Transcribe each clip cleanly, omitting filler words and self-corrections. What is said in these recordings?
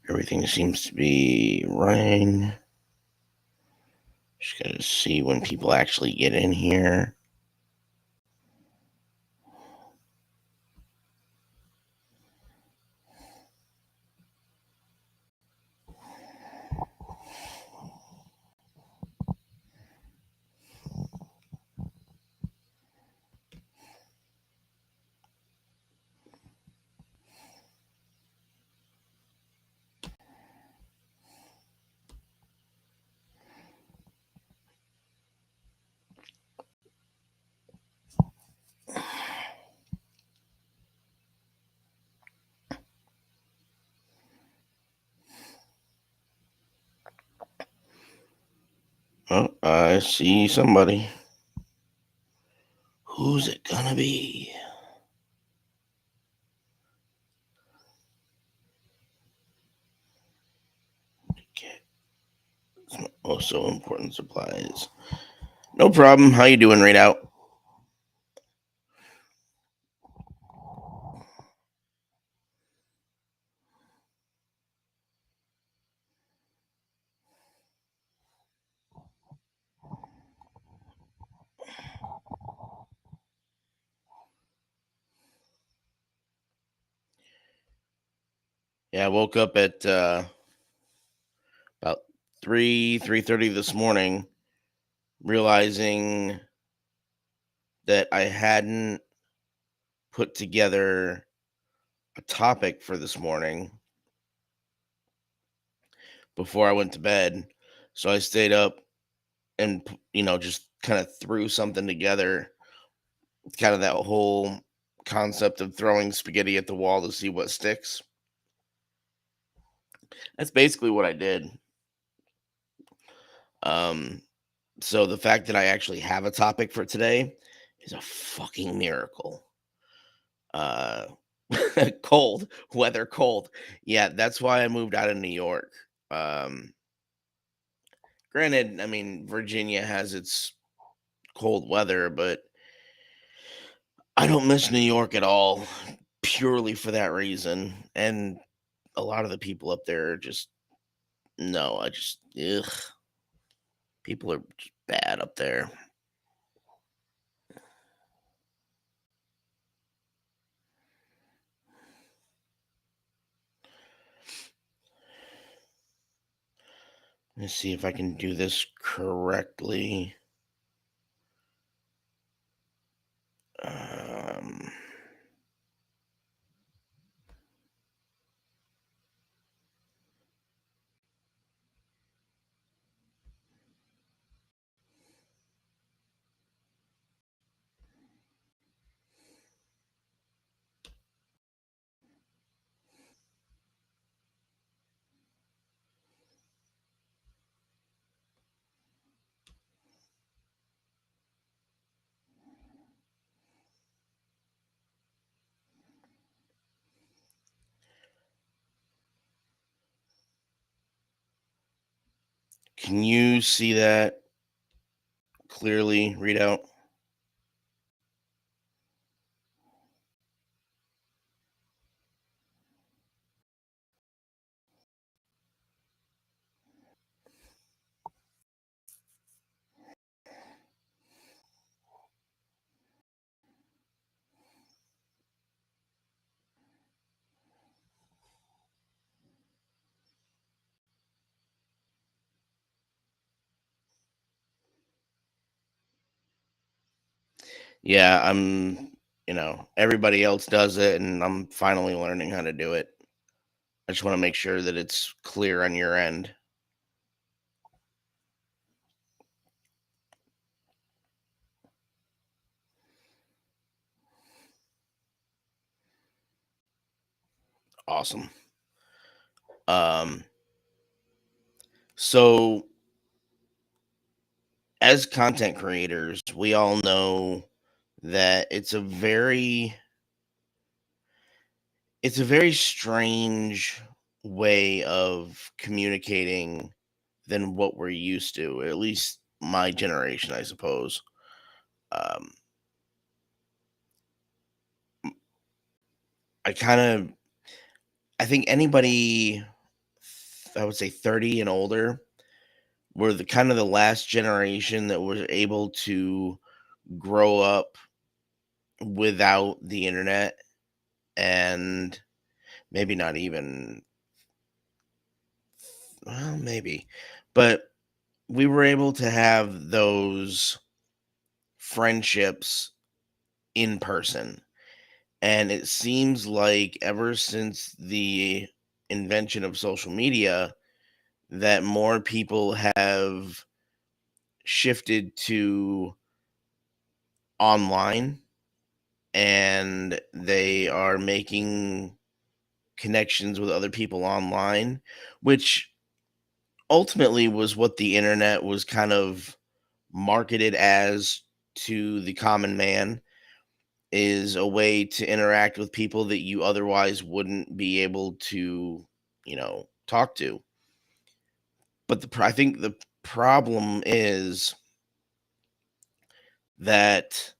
Everything seems to be running. Just gotta see when people actually get in here. Oh, I see somebody. Who's it gonna be? Get some also important supplies. No problem. How you doing, right out? Yeah, I woke up at about 3:30 this morning, realizing that I hadn't put together a topic for this morning before I went to bed. So I stayed up and just kind of threw something together, kind of that whole concept of throwing spaghetti at the wall to see what sticks. That's basically what I did. Um, so the fact that I actually have a topic for today is a fucking miracle. Uh, cold weather, cold. Yeah, that's why I moved out of New York. Um, Granted, I mean Virginia has its cold weather, but I don't miss New York at all, purely for that reason. And a lot of the people up there are just no, I just ugh. People are just bad up there. Let's see if I can do this correctly. Um, can you see that clearly? Read out. Yeah, everybody else does it, and I'm finally learning how to do it. I just want to make sure that it's clear on your end. Awesome. Um, so as content creators, we all know that it's a very strange way of communicating than what we're used to, at least my generation, I suppose. Um, I kind of I think anybody I would say 30 and older were the kind of the last generation that was able to grow up without the internet, and maybe not even, well, maybe, but we were able to have those friendships in person. And it seems like ever since the invention of social media, that more people have shifted to online, and they are making connections with other people online, which ultimately was what the internet was kind of marketed as to the common man, is a way to interact with people that you otherwise wouldn't be able to, talk to. But I think the problem is that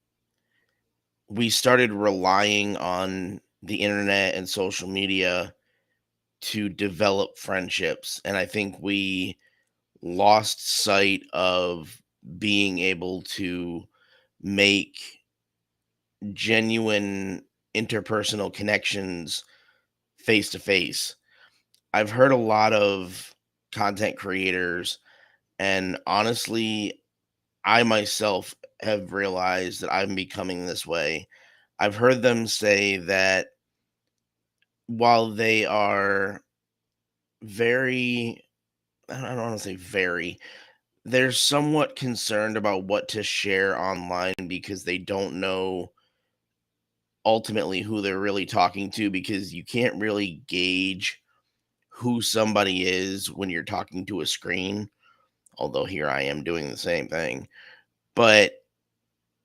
we started relying on the internet and social media to develop friendships. And I think we lost sight of being able to make genuine interpersonal connections face to face. I've heard a lot of content creators, and honestly, I myself have realized that I'm becoming this way. I've heard them say that while they are very, I don't want to say very, they're somewhat concerned about what to share online because they don't know ultimately who they're really talking to, because you can't really gauge who somebody is when you're talking to a screen. Although here I am doing the same thing. But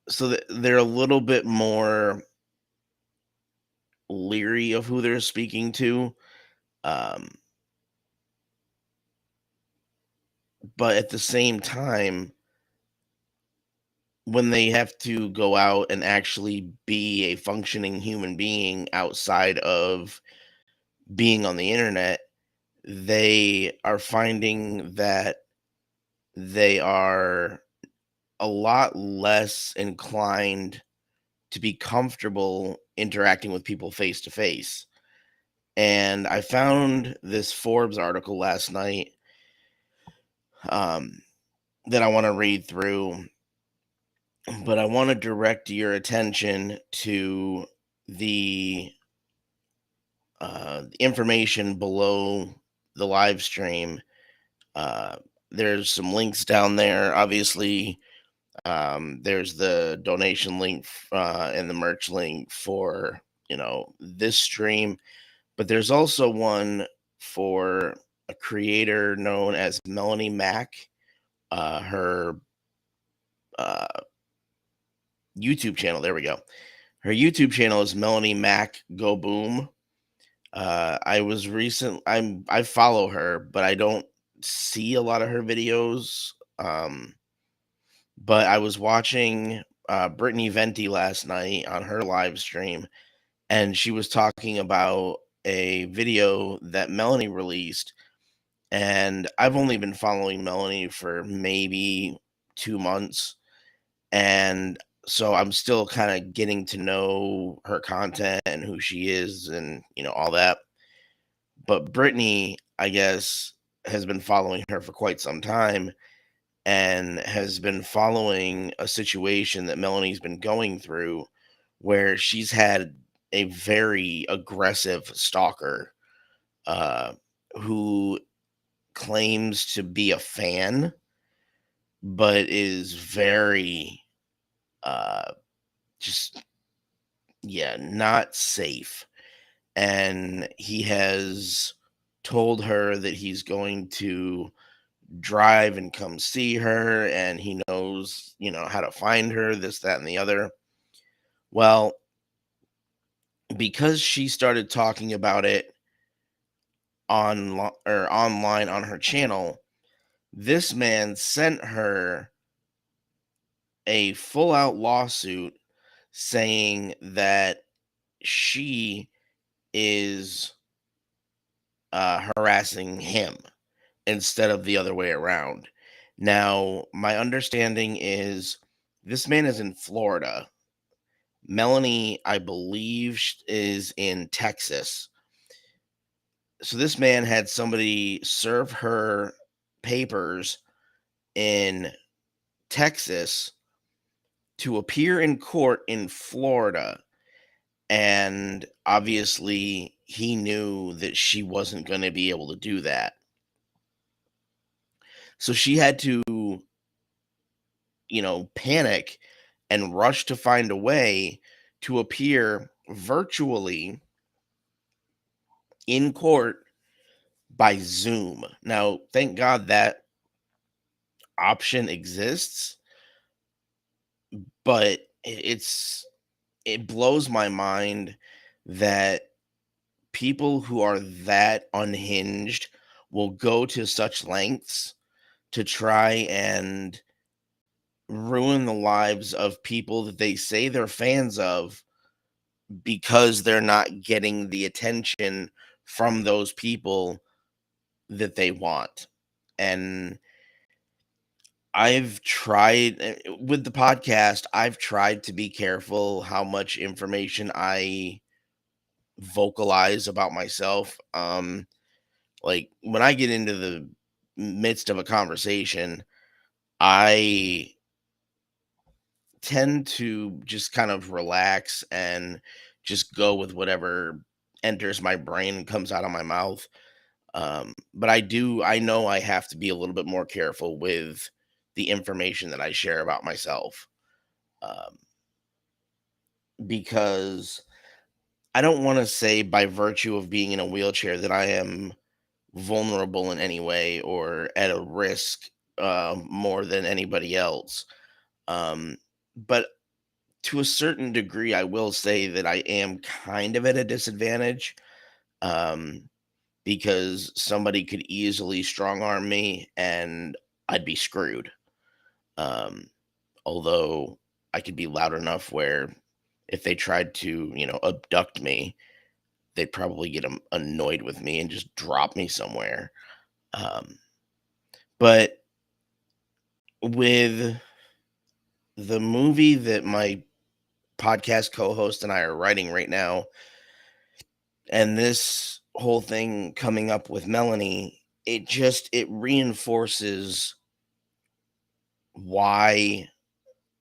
so they're a little bit more leery of who they're speaking to. Um, but at the same time, when they have to go out and actually be a functioning human being outside of being on the internet, they are finding that they are a lot less inclined to be comfortable interacting with people face to face. And I found this Forbes article last night, um, that I want to read through, but I want to direct your attention to the information below the live stream. Uh, there's some links down there. Obviously, there's the donation link and the merch link for this stream, but there's also one for a creator known as Melanie Mack. Her uh, YouTube channel. There we go. Her YouTube channel is Melanie Mack Go Boom. I follow her, but I don't see a lot of her videos. But I was watching Brittany Venti last night on her live stream, and she was talking about a video that Melanie released. And I've only been following Melanie for maybe 2 months. And so I'm still kind of getting to know her content and who she is and, all that. But Brittany, I guess, has been following her for quite some time and has been following a situation that Melanie's been going through, where she's had a very aggressive stalker uh, who claims to be a fan, but is very uh, just, yeah, not safe. And he has told her that he's going to drive and come see her, and he knows, how to find her, this, that, and the other. Well, because she started talking about it online on her channel, this man sent her a full out lawsuit saying that she is harassing him. instead of the other way around. Now, my understanding is this man is in Florida. Melanie, I believe, is in Texas. So this man had somebody serve her papers in Texas to appear in court in Florida. And obviously, he knew that she wasn't going to be able to do that. So she had to, panic and rush to find a way to appear virtually in court by Zoom. Now, thank God that option exists, but it blows my mind that people who are that unhinged will go to such lengths to try and ruin the lives of people that they say they're fans of because they're not getting the attention from those people that they want. And I've tried with the podcast, I've tried to be careful how much information I vocalize about myself. Like when I get into the midst of a conversation, I tend to just kind of relax and just go with whatever enters my brain and comes out of my mouth. But I know I have to be a little bit more careful with the information that I share about myself, um, because I don't want to say by virtue of being in a wheelchair that I am vulnerable in any way or at a risk more than anybody else. Um, but to a certain degree, I will say that I am kind of at a disadvantage, um, because somebody could easily strong arm me and I'd be screwed. Um, Although I could be loud enough where if they tried to, abduct me, they'd probably get annoyed with me and just drop me somewhere. Um, but with the movie that my podcast co-host and I are writing right now, and this whole thing coming up with Melanie, it reinforces why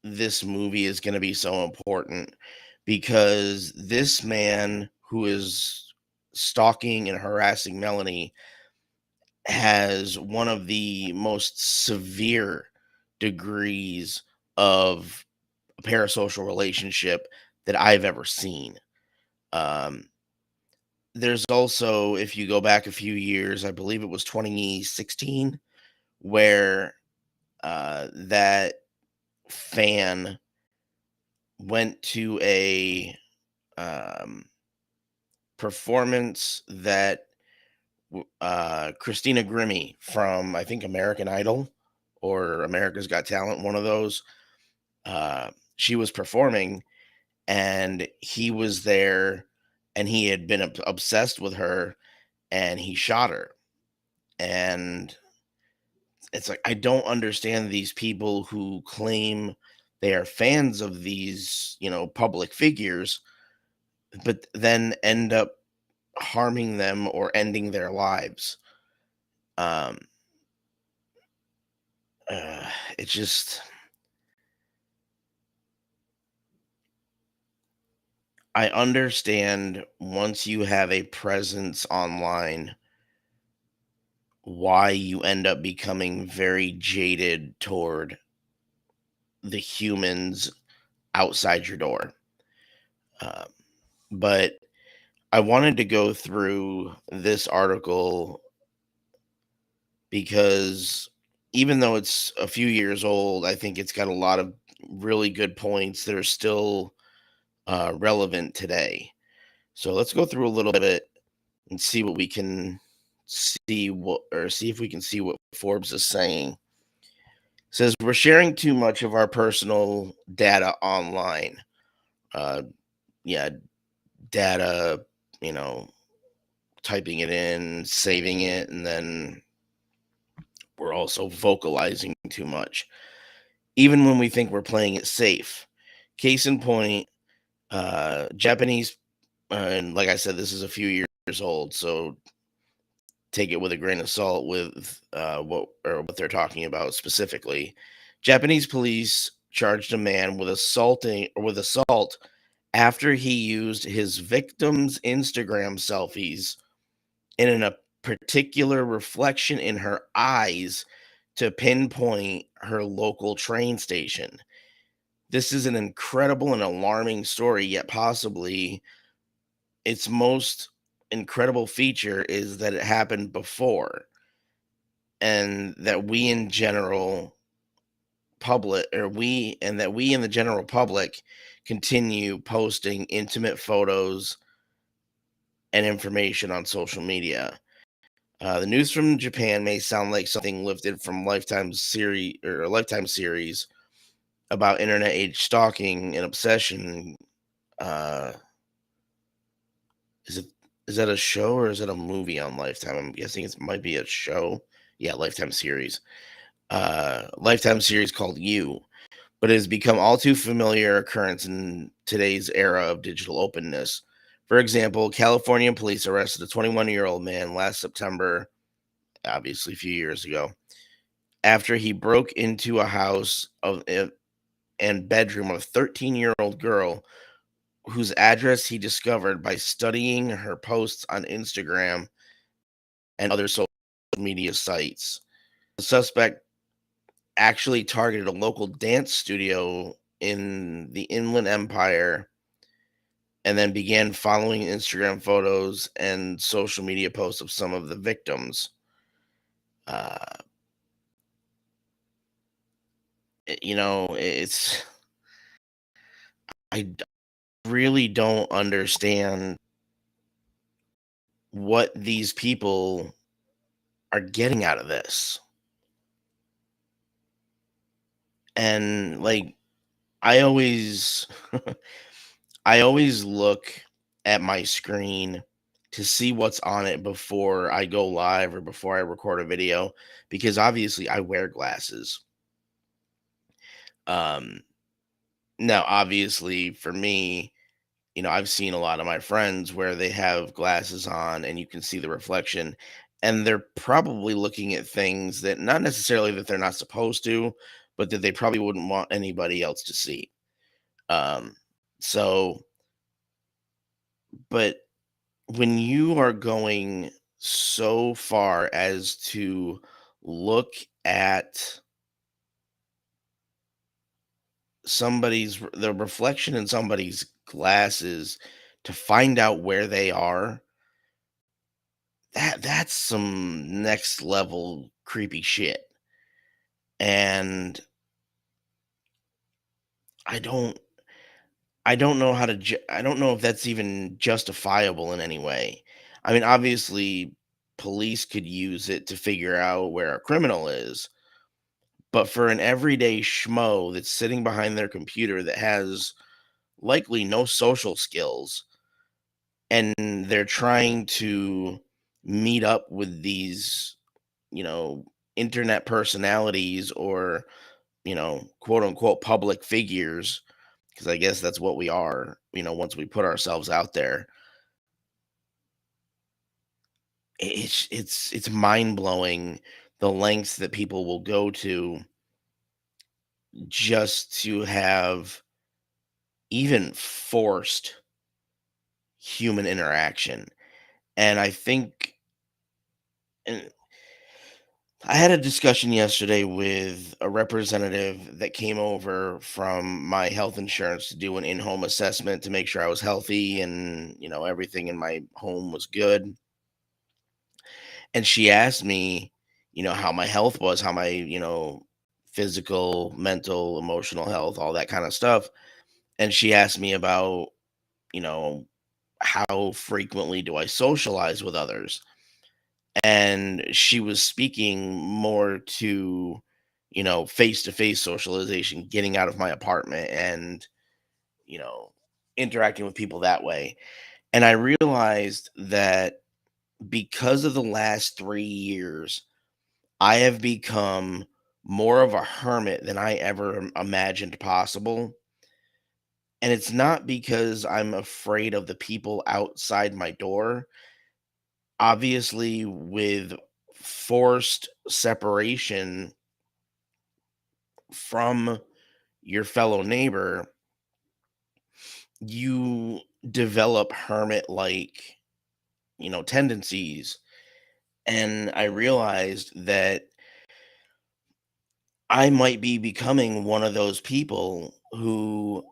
this movie is going to be so important, because this man who is stalking and harassing Melanie has one of the most severe degrees of a parasocial relationship that I've ever seen. Um, there's also, if you go back a few years, I believe it was 2016, where that fan went to a um, performance that Christina Grimmie from, I think, American Idol or America's Got Talent, one of those, she was performing, and he was there, and he had been obsessed with her, and he shot her. And it's like, I don't understand these people who claim they are fans of these, public figures, but then end up harming them or ending their lives. Um, it's just, I understand once you have a presence online, why you end up becoming very jaded toward the humans outside your door. Um, but I wanted to go through this article because even though it's a few years old, I think it's got a lot of really good points that are still relevant today. So let's go through a little bit and see what we can see if we can see what Forbes is saying. It says we're sharing too much of our personal data online. Uh, yeah, data, you know, typing it in, saving it, and then we're also vocalizing too much, even when we think we're playing it safe. Case in point, Japanese, and like I said, this is a few years old, so take it with a grain of salt with what they're talking about specifically. Japanese police charged a man with assault after he used his victim's Instagram selfies a particular reflection in her eyes to pinpoint her local train station. This is an incredible and alarming story, yet possibly its most incredible feature is that it happened before, and that we in general we in the general public continue posting intimate photos and information on social media. The news from Japan may sound like something lifted from Lifetime series about internet age stalking and obsession. Uh, is it is that a show or is it a movie on Lifetime? I'm guessing it might be a show. Yeah, Lifetime series. Lifetime series called You, but it has become all too familiar occurrence in today's era of digital openness. For example, California police arrested a 21-year-old man last September, obviously a few years ago, after he broke into a house and bedroom of a 13-year-old girl whose address he discovered by studying her posts on Instagram and other social media sites. The suspect actually targeted a local dance studio in the Inland Empire and then began following Instagram photos and social media posts of some of the victims. Uh, it's really don't understand what these people are getting out of this. And like I always I always look at my screen to see what's on it before I go live or before I record a video, because obviously I wear glasses. Um Now obviously for me, I've seen a lot of my friends where they have glasses on and you can see the reflection, and they're probably looking at things that not necessarily that they're not supposed to, but that they probably wouldn't want anybody else to see. Um, so, but when you are going so far as to look at the reflection in somebody's glasses to find out where they are, that's some next level creepy shit. And I don't I don't know how to I don't know if that's even justifiable in any way. I mean, obviously police could use it to figure out where a criminal is, but for an everyday schmo that's sitting behind their computer that has likely no social skills, and they're trying to meet up with these, you know, internet personalities or, quote unquote public figures, because I guess that's what we are, once we put ourselves out there. It's mind blowing the lengths that people will go to just to have even forced human interaction. And I think, and I had a discussion yesterday with a representative that came over from my health insurance to do an in-home assessment to make sure I was healthy and, everything in my home was good. And she asked me, how my health was, how my, physical, mental, emotional health, all that kind of stuff. And she asked me about, you know, how frequently do I socialize with others? And she was speaking more to, face to face socialization, getting out of my apartment and, you know, interacting with people that way. And I realized that because of the last 3 years, I have become more of a hermit than I ever imagined possible. And it's not because I'm afraid of the people outside my door. Obviously, with forced separation from your fellow neighbor, you develop hermit like, tendencies. And I realized that I might be becoming one of those people who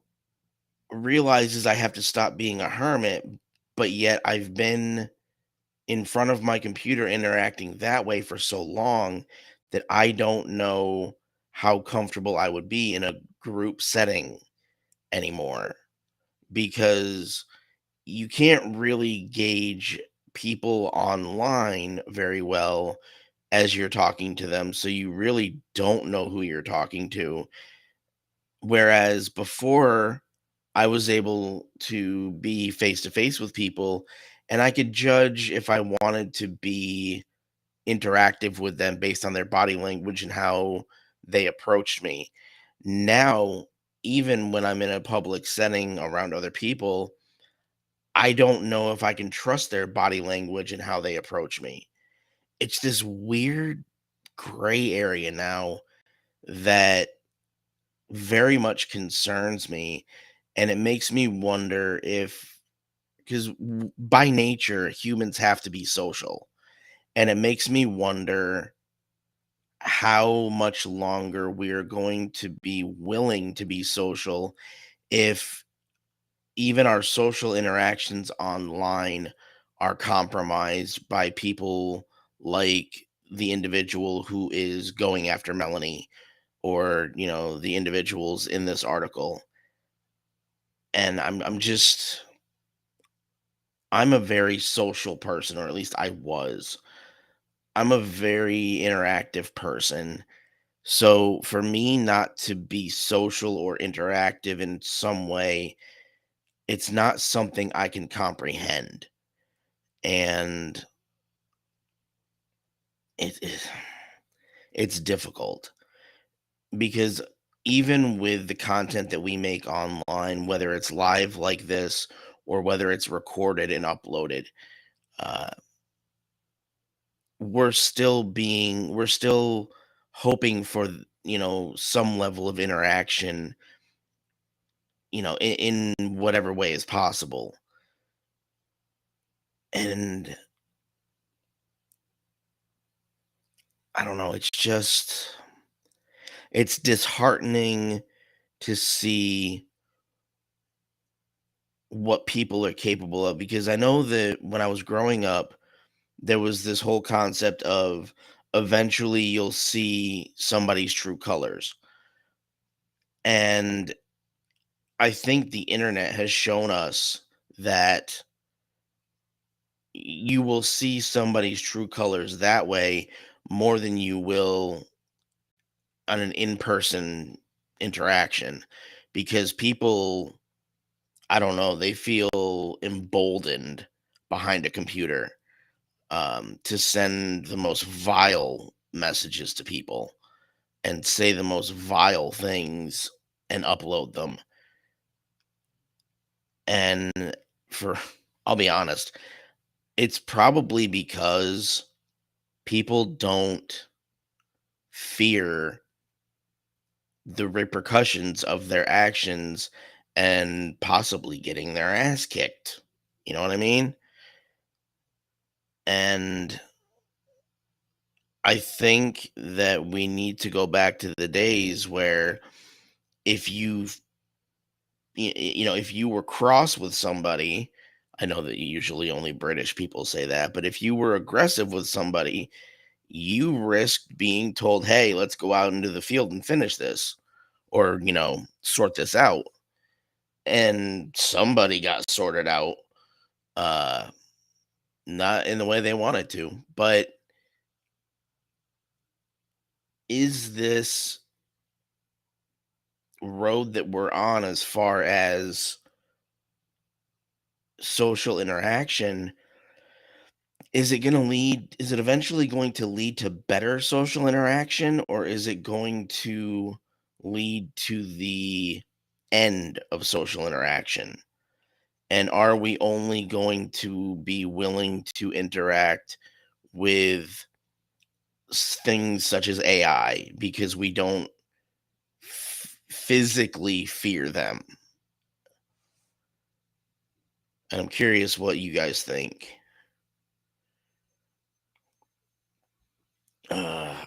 realizes I have to stop being a hermit, but yet I've been in front of my computer interacting that way for so long that I don't know how comfortable I would be in a group setting anymore, because you can't really gauge people online very well as you're talking to them. So you really don't know who you're talking to. Whereas before, I was able to be face to face with people and I could judge if I wanted to be interactive with them based on their body language and how they approached me. Now, even when I'm in a public setting around other people, I don't know if I can trust their body language and how they approach me. It's this weird gray area now that very much concerns me, and it makes me wonder if, because by nature humans have to be social, and it makes me wonder how much longer we're going to be willing to be social if even our social interactions online are compromised by people like the individual who is going after Melanie, or the individuals in this article. And I'm a very social person, or at least I was. I'm a very interactive person. So for me not to be social or interactive in some way, it's not something I can comprehend. And it it's difficult because even with the content that we make online, whether it's live like this or whether it's recorded and uploaded, uh, we're still hoping for some level of interaction, in whatever way is possible. And I don't know, it's disheartening to see what people are capable of, because I know that when I was growing up, there was this whole concept of eventually you'll see somebody's true colors. And I think the internet has shown us that you will see somebody's true colors that way more than you will on an in-person interaction, because people, I don't know, they feel emboldened behind a computer, to send the most vile messages to people and say the most vile things and upload them. And for I'll be honest, it's probably because people don't fear the repercussions of their actions and possibly getting their ass kicked. You know what I mean? And I think that we need to go back to the days where if if you were cross with somebody, I know that usually only British people say that, but if you were aggressive with somebody, you risked being told, "Hey, let's go out into the field and finish this," or, sort this out. And somebody got sorted out, uh, not in the way they wanted to. But is this road that we're on as far as social interaction, is it eventually going to lead to better social interaction, or is it going to lead to the end of social interaction? And are we only going to be willing to interact with things such as AI because we don't physically fear them? And I'm curious what you guys think.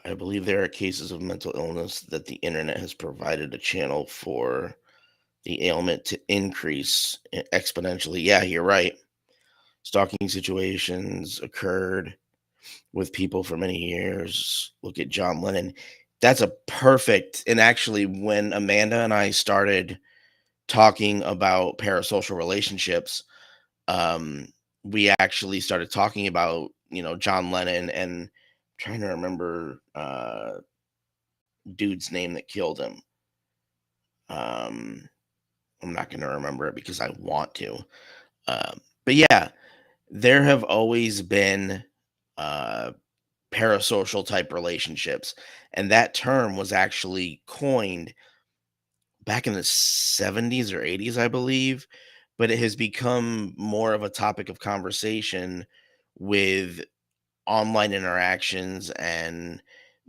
I believe there are cases of mental illness that the internet has provided a channel for the ailment to increase exponentially. Yeah, you're right. Stalking situations occurred with people for many years. Look at John Lennon. That's a perfect, and actually, when Amanda and I started talking about parasocial relationships, um, we actually started talking about, John Lennon, and I'm trying to remember dude's name that killed him. Um, I'm not going to remember it because I want to. But yeah, there have always been uh, parasocial type relationships, and that term was actually coined back in the 70s or 80s, I believe, but it has become more of a topic of conversation with online interactions and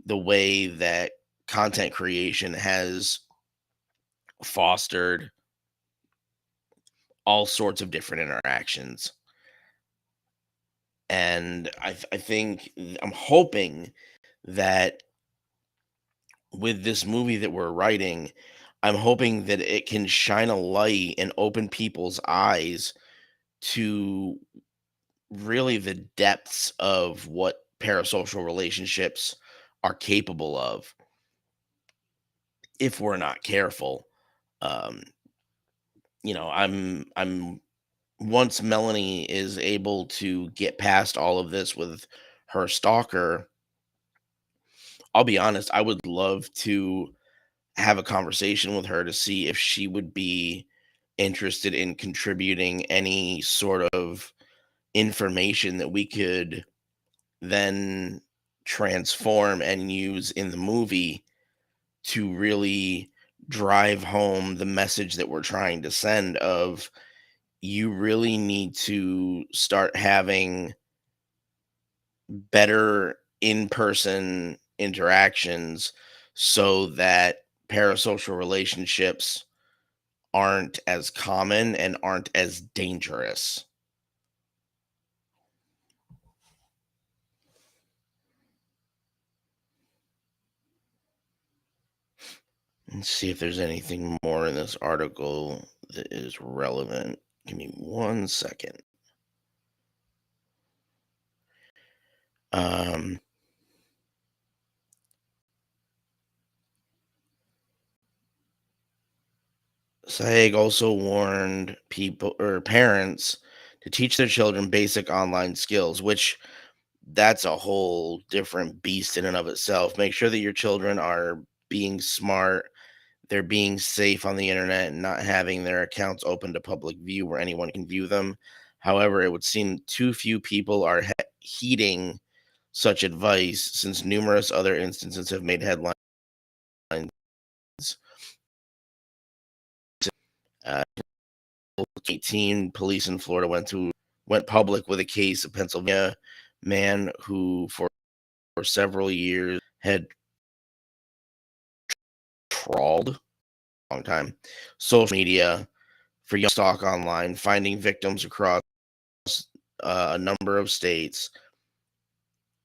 the way that content creation has fostered all sorts of different interactions. And I think I'm hoping that with this movie that we're writing, I'm hoping that it can shine a light and open people's eyes to really the depths of what parasocial relationships are capable of if we're not careful. Um, I'm once Melanie is able to get past all of this with her stalker, I'll be honest, I would love to have a conversation with her to see if she would be interested in contributing any sort of information that we could then transform and use in the movie to really drive home the message that we're trying to send of you really need to start having better in-person interactions so that parasocial relationships aren't as common and aren't as dangerous. Let's see if there's anything more in this article that is relevant. Give me 1 second. Um, SAG also warned people or parents to teach their children basic online skills, which that's a whole different beast in and of itself. Make sure that your children are being smart, they're being safe on the internet and not having their accounts open to public view where anyone can view them. However, it would seem too few people are heeding such advice since numerous other instances have made headlines. Uh, 18 police in Florida went public with a case of Pennsylvania man who for several years had trawled long time social media for young stalk online, finding victims across a number of states.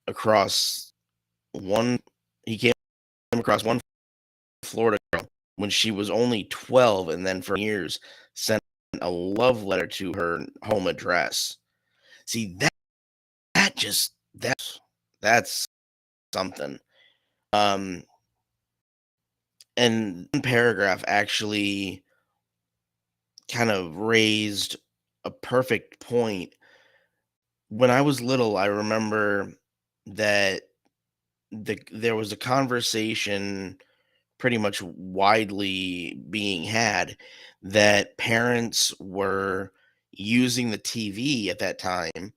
Across one, he came across one Florida girl when she was only 12, and then for years sent a love letter to her home address. See that's something. Um, and one paragraph actually kind of raised a perfect point. When I was little, I remember that there was a conversation pretty much widely being had that parents were using the TV at that time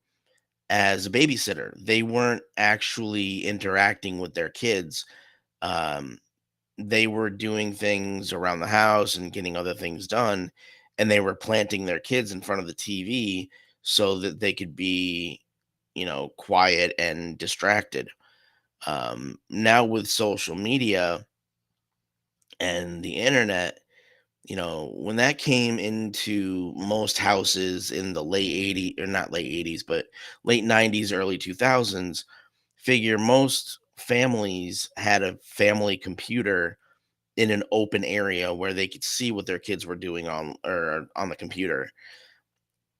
as a babysitter. They weren't actually interacting with their kids. Um, they were doing things around the house and getting other things done, and they were planting their kids in front of the TV so that they could be, quiet and distracted. Now with social media and the internet, when that came into most houses in the late 80s, or not late 80s, but late 90s, early 2000s, figure most families had a family computer in an open area where they could see what their kids were doing on the computer.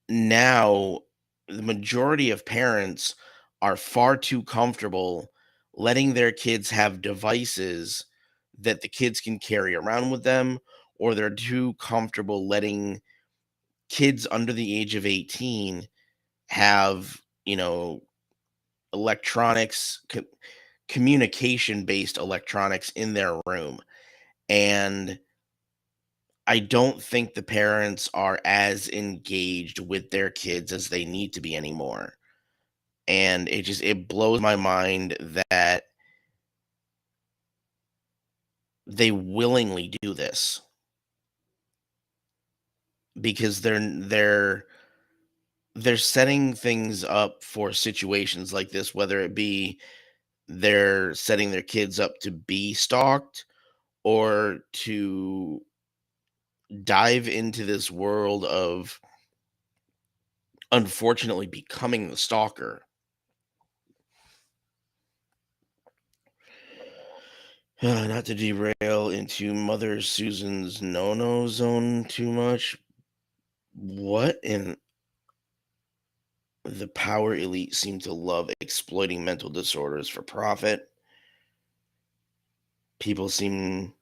Now, the majority of parents are far too comfortable letting their kids have devices that the kids can carry around with them, or they're too comfortable letting kids under the age of 18 have, electronics, communication based electronics in their room. And I don't think the parents are as engaged with their kids as they need to be anymore. And it blows my mind that they willingly do this, because they're setting things up for situations like this, whether it be they're setting their kids up to be stalked, or to dive into this world of unfortunately becoming the stalker. Not to derail into Mother Susan's no-no zone too much. What in the power elite seem to love exploiting mental disorders for profit? People seem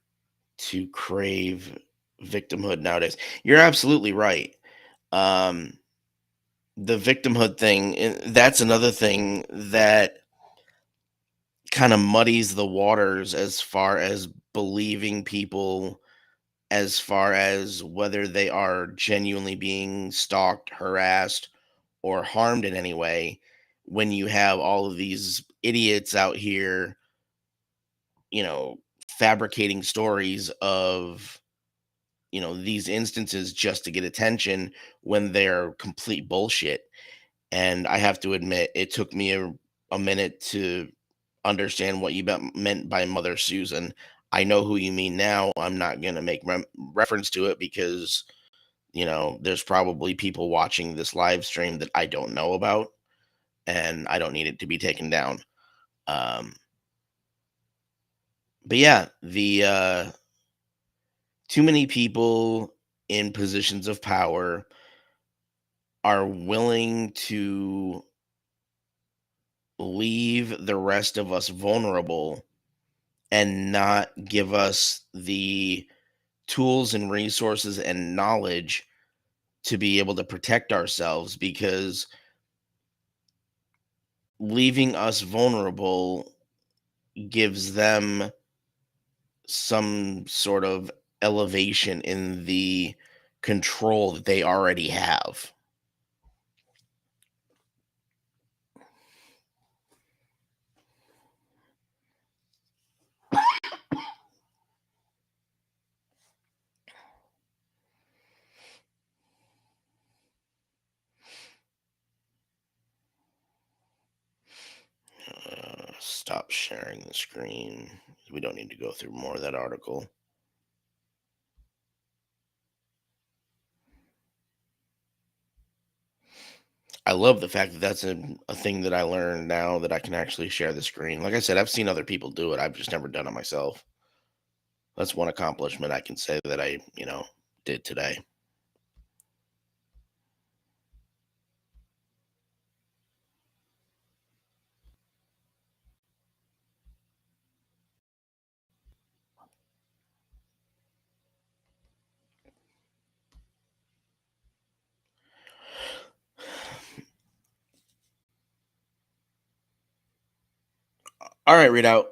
to crave victimhood nowadays. You're absolutely right. Um, the victimhood thing, that's another thing that kind of muddies the waters as far as believing people, as far as whether they are genuinely being stalked, harassed, or harmed in any way, when you have all of these idiots out here, you know, fabricating stories of, these instances just to get attention when they're complete bullshit. And I have to admit, it took me a minute to understand what you meant by Mother Susan. I know who you mean now. I'm not going to make reference to it because, there's probably people watching this live stream that I don't know about, and I don't need it to be taken down. Um, but yeah, the too many people in positions of power are willing to leave the rest of us vulnerable and not give us the tools and resources and knowledge to be able to protect ourselves, because leaving us vulnerable gives them some sort of elevation in the control that they already have. Stop sharing the screen. We don't need to go through more of that article. I love the fact that that's a thing that I learned now, that I can actually share the screen. Like I said, I've seen other people do it. I've just never done it myself. That's one accomplishment I can say that I, did today. All right, Readout.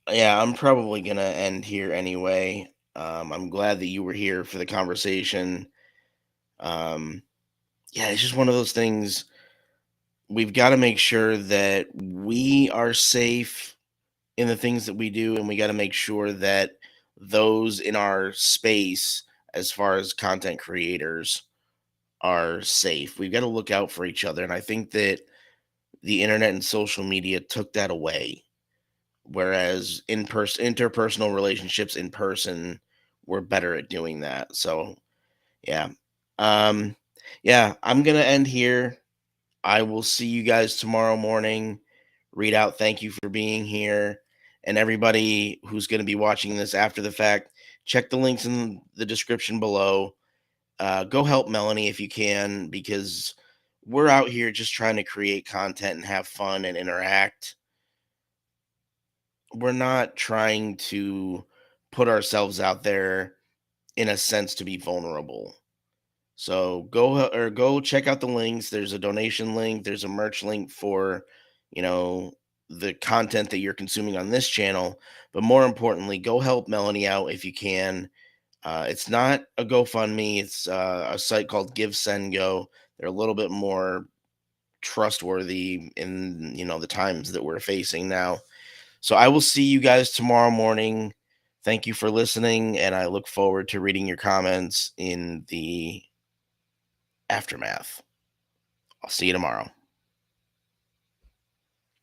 Yeah, I'm probably gonna end here anyway. I'm glad that you were here for the conversation. Um, yeah, it's just one of those things. we've got to make sure that we are safe in the things that we do, and we got to make sure that those in our space, as far as content creators, are safe. We've got to look out for each other, and I think that the internet and social media took that away. Whereas in person, interpersonal relationships in person, we're better at doing that. So yeah, um, yeah, I'm gonna end here. I will see you guys tomorrow morning. Read out, thank you for being here. And everybody who's going to be watching this after the fact, check the links in the description below. Go help Melanie if you can, because we're out here just trying to create content and have fun and interact. We're not trying to put ourselves out there in a sense to be vulnerable. So go check out the links. There's a donation link, there's a merch link for, you know, the content that you're consuming on this channel. But more importantly, go help Melanie out if you can. It's not a GoFundMe, it's a site called Give Send Go. They're a little bit more trustworthy in, the times that we're facing now. So I will see you guys tomorrow morning. Thank you for listening, and I look forward to reading your comments in the aftermath. I'll see you tomorrow.